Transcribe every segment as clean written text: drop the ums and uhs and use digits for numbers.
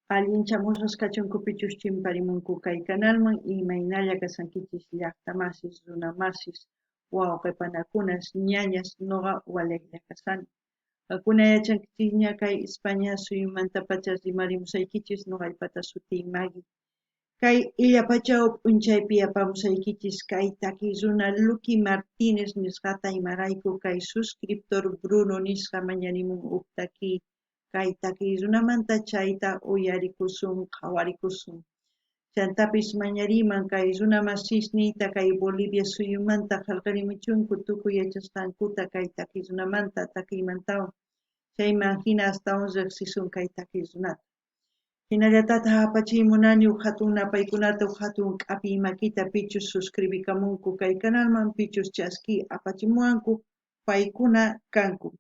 Allinchamusqas kachunkupichus chimparimunku kay canalman imaynalla kasankichis llaqtamasis, runamasis, wawqipanakunas, ñañas, nuqa waliqlla kasani. Hakuna yachankichis ña kay España suyumanta pacha rimarimusaykichis nuqaypata sutiymagi. Kay illapachaw p'unchaypi apamusaykichis kay takiy runa Luqui Martínez nisqata imarayku kay suscriptor Bruno nisqa mañarimun takiy kay takiy runamanta chayta uyarikusun qhawarikusun. Chantapis mañariman kay runa masisniyta kay Bolivia suyumanta qillqarimuchunku tukuy yachasqankuta kay takiy runamanta takiymantawan. Chayman hina astawan riqsisun kay takiy runata. Hinallatata apachiymunani hatun napaykunata hatun k'api makita pichus suscribikamunku kay canalman pichus chaski apachimuwanku paykuna kanku.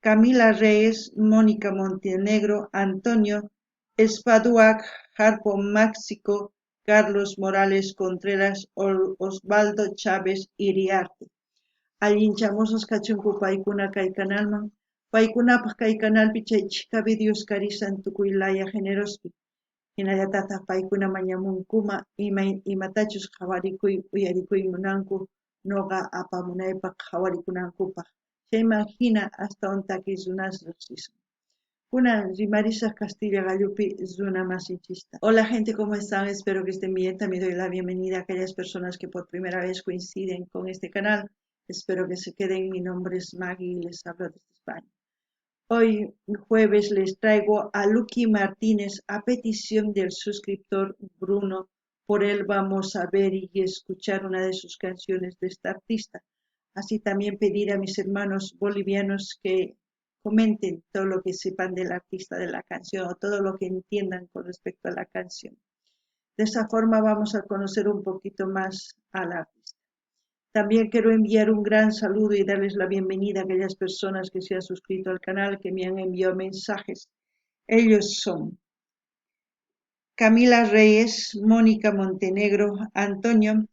Camila Reyes, Mónica Montenegro, Antonio Espaduac, Harpo Máxico, Carlos Morales Contreras, Osvaldo Chávez Iriarte. Allinchamusqas kachunku paykuna kay canalman. Paykunapaq kay canalpi chaychika videos karisan tukuy laya generospi. Hinallatataq paykuna mañamunkuma imatachus qhawarikuy uyarikuymunanku nuqa apamunaypaq qhawarikunankupaq. Chayman hina astawan takiy runas riqsisun. Kunan rimarisaq Castilla Gallupi runa masinchista. Hola gente, ¿cómo están? Espero que estén bien. También doy la bienvenida a aquellas personas que por primera vez coinciden con este canal. Espero que se queden. Mi nombre es Maggie y les hablo desde España. Hoy jueves les traigo a Luqui Martínez a petición del suscriptor Bruno. Por él vamos a ver y escuchar una de sus canciones de esta artista. Así también pedir a mis hermanos bolivianos que comenten todo lo que sepan del artista de la canción o todo lo que entiendan con respecto a la canción. De esa forma vamos a conocer un poquito más al artista. También quiero enviar un gran saludo y darles la bienvenida a aquellas personas que se han suscrito al canal, que me han enviado mensajes. Ellos son Camila Reyes, Mónica Montenegro, Antonio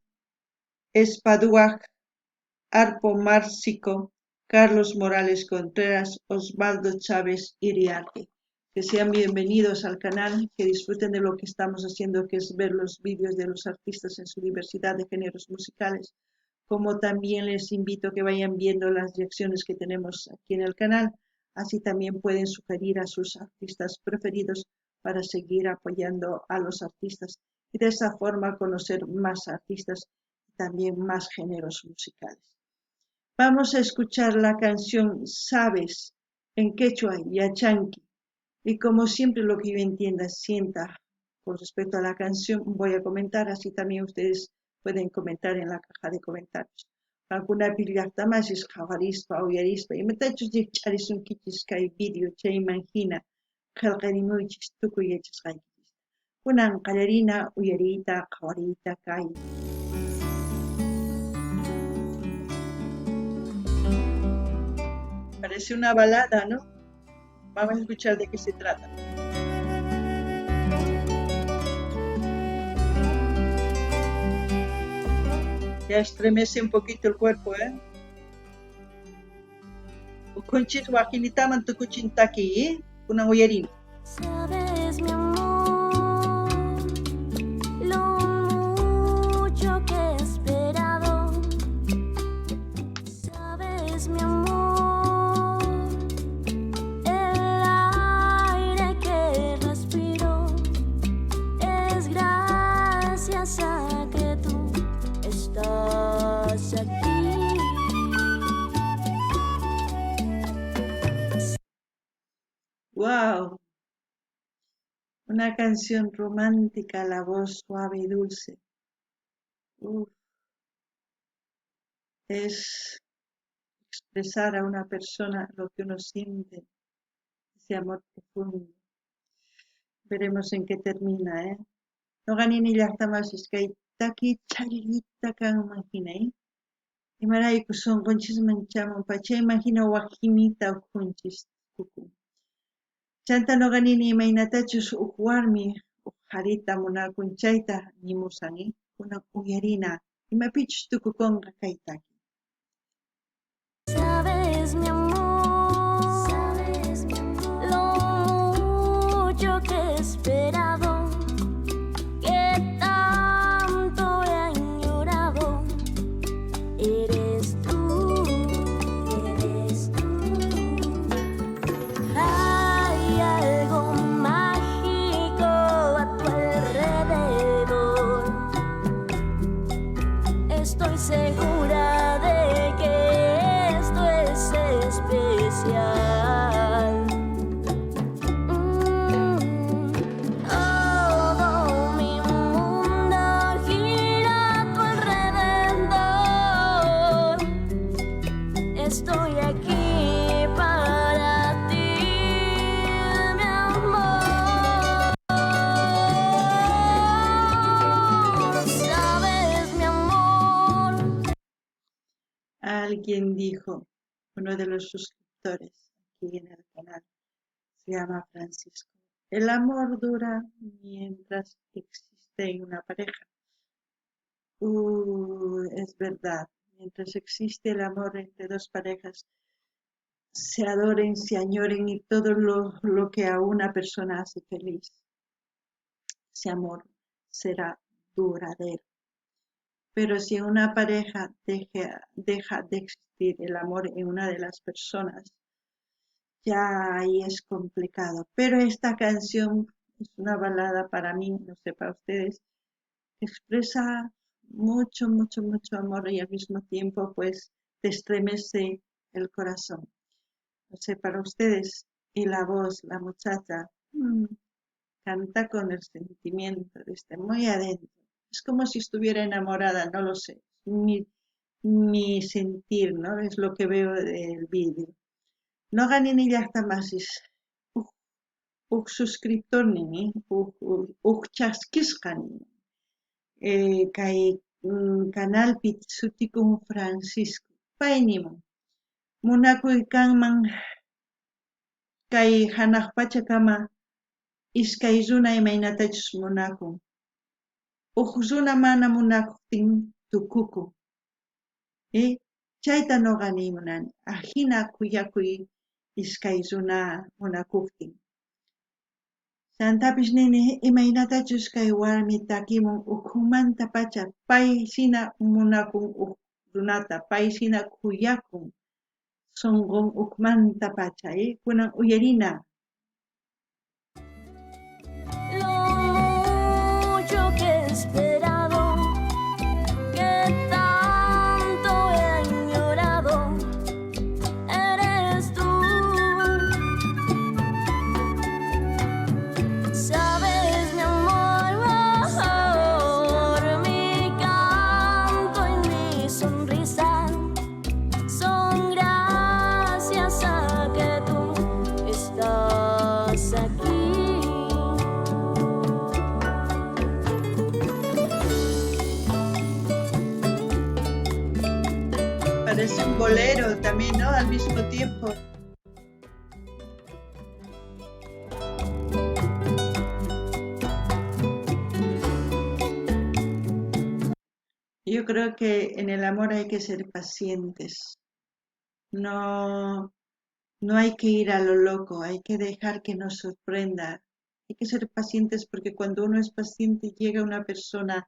Espaduac, Harpo Máxico, Carlos Morales Contreras, Osvaldo Chávez Iriarte. Que sean bienvenidos al canal, que disfruten de lo que estamos haciendo, que es ver los vídeos de los artistas en su diversidad de géneros musicales. Como también les invito a que vayan viendo las reacciones que tenemos aquí en el canal. Así también pueden sugerir a sus artistas preferidos para seguir apoyando a los artistas y de esa forma conocer más artistas y también más géneros musicales. Vamos a escuchar la canción Sabes en quechua y achanqui. Y como siempre lo que yo entienda, sienta con respecto a la canción, voy a comentar, así también ustedes pueden comentar en la caja de comentarios. Algunapi llaqtamasis qhawarispa uyarispa imatachus charisunkichis kay video chayman hina qillqarimuychis tukuy yachasqaykichista. Kunan qallarina uyariyta qhawariyta kay. Parece una balada, ¿no? Vamos a escuchar de qué se trata. Ya estremece un poquito el cuerpo, ¿eh? Ukunchis waqinitaman tukuchintaki, kunan uyarin. Sabes, mi amor, lo mucho que he esperado. Sabes, mi amor, el aire que respiro es gracias a que tú estás aquí. ¡Wow! Una canción romántica, la voz suave y dulce. Uf. Es expresar a una persona lo que uno siente, ese amor profundo. Veremos en qué termina, ¿eh? No ganini llaqtamasis kay taki charillita kanman hinay. Imarayku sunqunchis chaman pachayman hina waqimita uqunchis tukun. Chanta no ganini imaynatachus uq warmi uq harita munakun chayta nimusanki, kunan uyarina imapichus tukukunqa kay taki. Sabes, mi amor, lo mucho que espero. quien dijo, uno de los suscriptores aquí en el canal, se llama Francisco. El amor dura mientras existe una pareja. Es verdad, mientras existe el amor entre dos parejas, se adoren, se añoren y todo lo que a una persona hace feliz. Ese amor será duradero. Pero si en una pareja deja de existir el amor en una de las personas, ya ahí es complicado. Pero esta canción es una balada para mí, no sé para ustedes, expresa mucho, mucho, mucho amor y al mismo tiempo pues te estremece el corazón. No sé para ustedes, y la voz, la muchacha, canta con el sentimiento desde muy adentro. Es como si estuviera enamorada, no lo sé. Mi sentir, ¿no? Es lo que veo del vídeo. No gané ni hasta más. Suscriptor ni, chaskisqa ni. Kay canal pitsuti con Francisco. Painiman. Munakuy kanman kay hanaq pachakama iskay runa imaynatachus munakun. Runa mana munakuqtin tukukun. Chayta noqani munani. Ahina kuyakuy iskay runa munakuqtin. Santapish nini imaynatachus kay warmi takimun ukhunmanta pacha pay sina munakun runata, pay sina kuyakun sunqun ukhmanta pacha. Kunan uyarina. Parece un bolero también, ¿no? Al mismo tiempo. Yo creo que en el amor hay que ser pacientes. No hay que ir a lo loco, hay que dejar que nos sorprenda. Hay que ser pacientes porque cuando uno es paciente llega una persona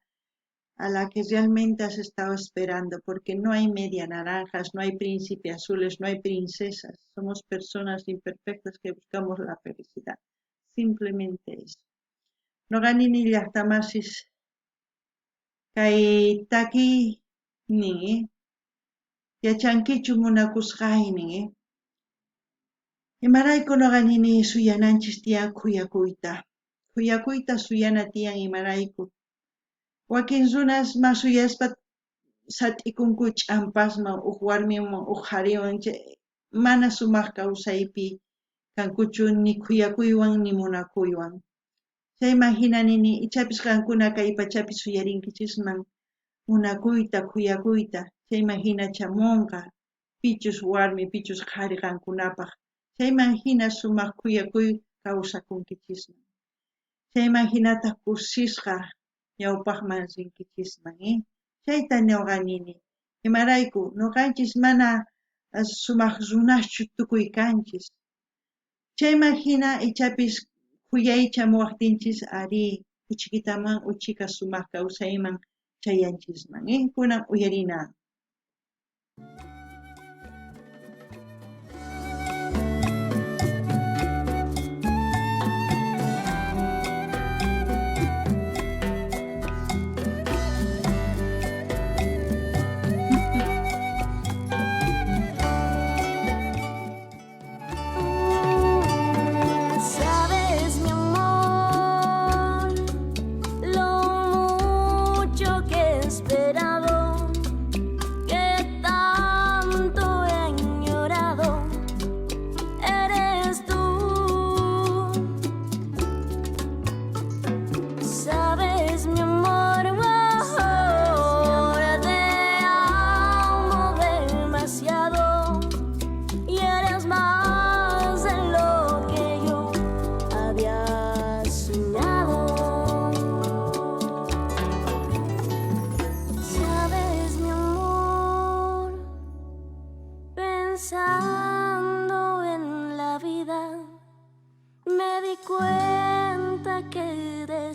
a la que realmente has estado esperando, porque no hay media naranjas, no hay príncipes azules, no hay princesas, somos personas imperfectas que buscamos la felicidad, simplemente eso. No ganini llaqtamasis kay taki ningi, yachankichu munakusqayningi, imarayku no ganini suyananchis tiyan kuyakuyta suyana tiyan imarayku. Wakin runas masuyaspa sat'ikunku ch'ampasman warmiman qhariwan mana sumaq kawsaypi kankuchu ni khuyakuywan ni munakuywan. Chayman hina nini ichapis qankuna kay pachapi suyarinkichisman munakuyta khuyakuyta chayman hina chamunqa pichus warmi pichus qhari qankunapaq chayman hina sumaq khuyakuy kawsakunkichisman. Chayman hinata kusisqa ñawpaqman rinkichisman. Chayta ñuqanini. Imarayku ñuqanchis mana sumaq runaschu tukuy kanchis. Chayman hina ichapis khuyay chamuwaqtinchis ari uchikitaman uchika sumaq kawsayman chayanchisman. Kunan uyarina.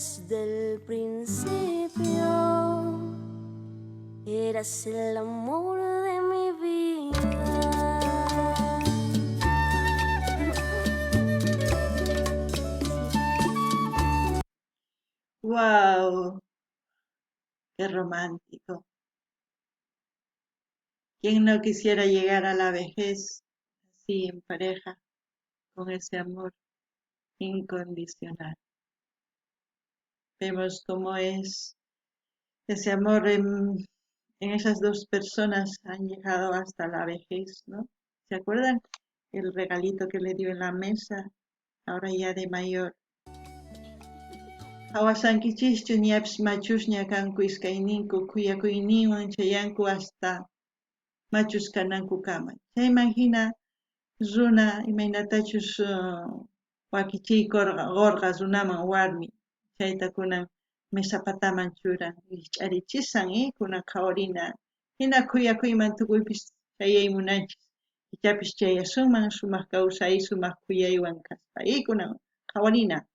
desde el principio. Eras el amor de mi vida. ¡Wow! ¡Qué romántico! ¿Quién no quisiera llegar a la vejez así en pareja, con ese amor incondicional? Vemos cómo es ese amor en esas dos personas han llegado hasta la vejez, ¿no? ¿Se acuerdan? El regalito que le dio en la mesa, ahora ya de mayor. Hawasankichishchu ñapish machushña kanku iskayninku kuyakuyninwan chayanku hasta machuskananku kama. Chayman hina runa imaynatachus wakichiykurqa gorqa runaman warmi chayta kunan mesapataman churan ch'arichisan kunan qhawarina hina kuyakuyman tukuypis chayay munanchis ichapish chayasunman sumaq kawsay sumaq kuyaywan kaspa kunan qhawarina.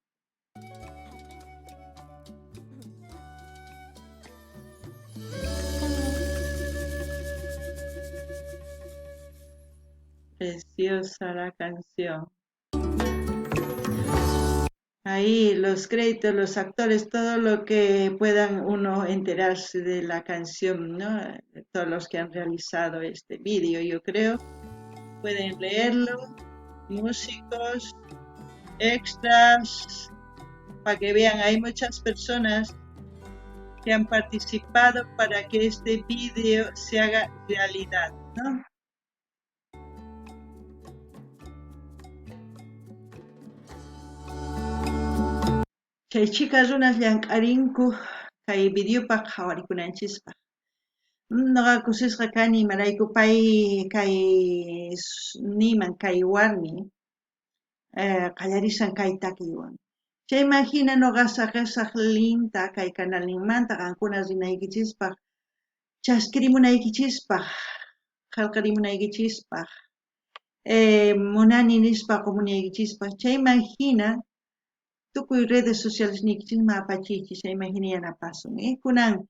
Preciosa la canción. Ahí los créditos, los actores, todo lo que puedan uno enterarse de la canción, ¿no? Todos los que han realizado este vídeo, yo creo, pueden leerlo, músicos, extras, para que vean, hay muchas personas que han participado para que este vídeo se haga realidad, ¿no? Chay chicas runas llank'arinku kay videopaq qhawarikunanchispa. Nuqaku sisqa kani imarayku pay kay niman kay warmi qallarishan kay takiywan. Chayman hina nuqa saqisaq linta kay canalninmanta qankuna rinaykichispaq, chaskirimunaykichispaq, qillqarimunaykichispaq, munani nispa comunaykichispaq. Chayman hina tukuy redes sociales niykichisman apachiychis chayman hina yanapasun. Kunan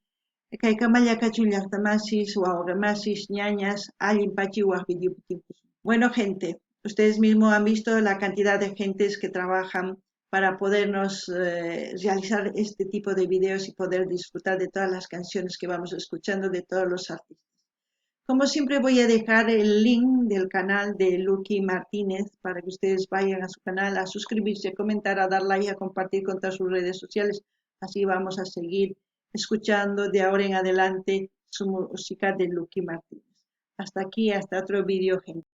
kay Kamalla Kachun llaqtamasis, wawqimasis, ñañas, allin pachiwaq videoputimpus. Bueno, gente, ustedes mismos han visto la cantidad de gentes que trabajan para podernos realizar este tipo de videos y poder disfrutar de todas las canciones que vamos escuchando de todos los artistas. Como siempre voy a dejar el link del canal de Lucky Martínez para que ustedes vayan a su canal a suscribirse, a comentar, a dar like, a compartir con todas sus redes sociales. Así vamos a seguir escuchando de ahora en adelante su música de Lucky Martínez. Hasta aquí, hasta otro vídeo, gente.